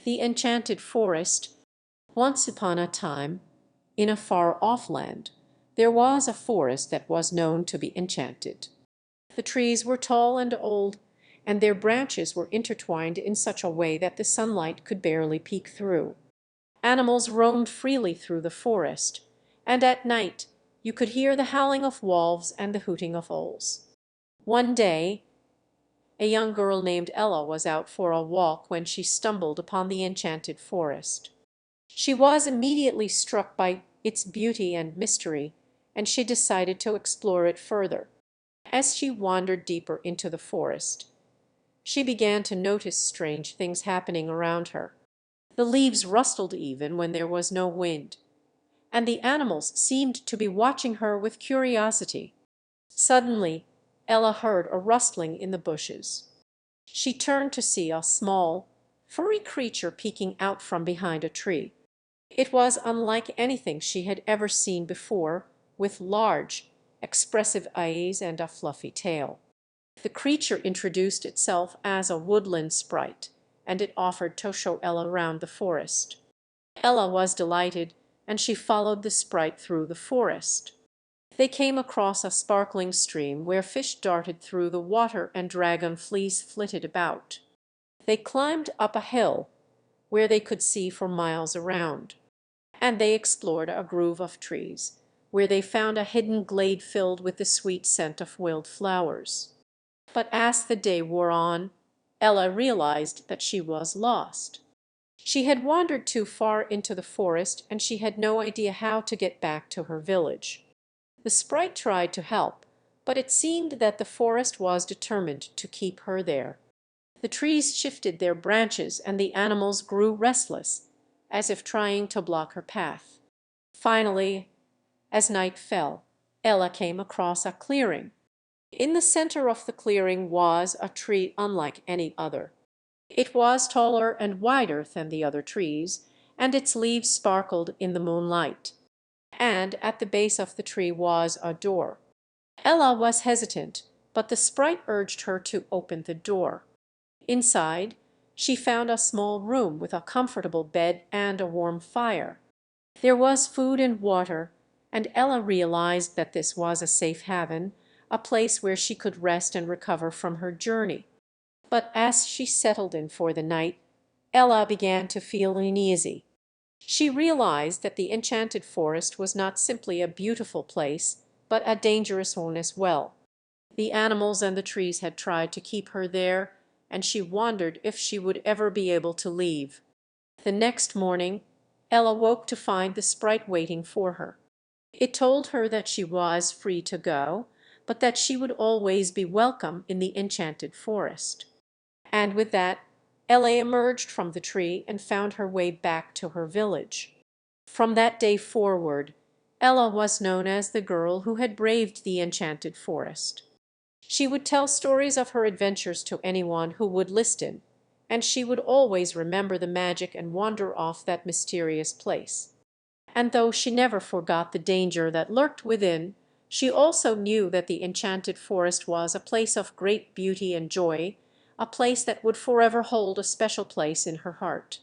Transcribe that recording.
The Enchanted Forest. Once upon a time, in a far-off land, there was a forest that was known to be enchanted. The trees were tall and old, and their branches were intertwined in such a way that the sunlight could barely peek through. Animals roamed freely through the forest, and at night you could hear the howling of wolves and the hooting of owls. One day a young girl named Ella was out for a walk when she stumbled upon the enchanted forest. She was immediately struck by its beauty and mystery, and she decided to explore it further. As she wandered deeper into the forest, she began to notice strange things happening around her. The leaves rustled even when there was no wind, and the animals seemed to be watching her with curiosity. Suddenly Ella heard a rustling in the bushes. She turned to see a small, furry creature peeking out from behind a tree. It was unlike anything she had ever seen before, with large, expressive eyes and a fluffy tail. The creature introduced itself as a woodland sprite, and it offered to show Ella round the forest. Ella was delighted, and she followed the sprite through the forest. They came across a sparkling stream where fish darted through the water and dragon fleas flitted about. They climbed up a hill where they could see for miles around, and they explored a grove of trees where they found a hidden glade filled with the sweet scent of wild flowers. But as the day wore on, Ella realized that she was lost. She had wandered too far into the forest, and she had no idea how to get back to her village. The sprite tried to help, but it seemed that the forest was determined to keep her there. The trees shifted their branches and the animals grew restless, as if trying to block her path. Finally, as night fell, Ella came across a clearing. In the center of the clearing was a tree unlike any other. It was taller and wider than the other trees, and its leaves sparkled in the moonlight. And at the base of the tree was a door. Ella was hesitant, but the sprite urged her to open the door. Inside, she found a small room with a comfortable bed and a warm fire. There was food and water, and Ella realized that this was a safe haven, a place where she could rest and recover from her journey. But as she settled in for the night, Ella began to feel uneasy. She realized that the enchanted forest was not simply a beautiful place, but a dangerous one as well. The animals and the trees had tried to keep her there, and she wondered if she would ever be able to leave. The next morning Ella woke to find the sprite waiting for her. It told her that she was free to go, but that she would always be welcome in the enchanted forest. And with that, Ella emerged from the tree and found her way back to her village. From that day forward, Ella was known as the girl who had braved the enchanted forest. She would tell stories of her adventures to anyone who would listen, and she would always remember the magic and wander off that mysterious place. And though she never forgot the danger that lurked within, she also knew that the enchanted forest was a place of great beauty and joy, a place that would forever hold a special place in her heart.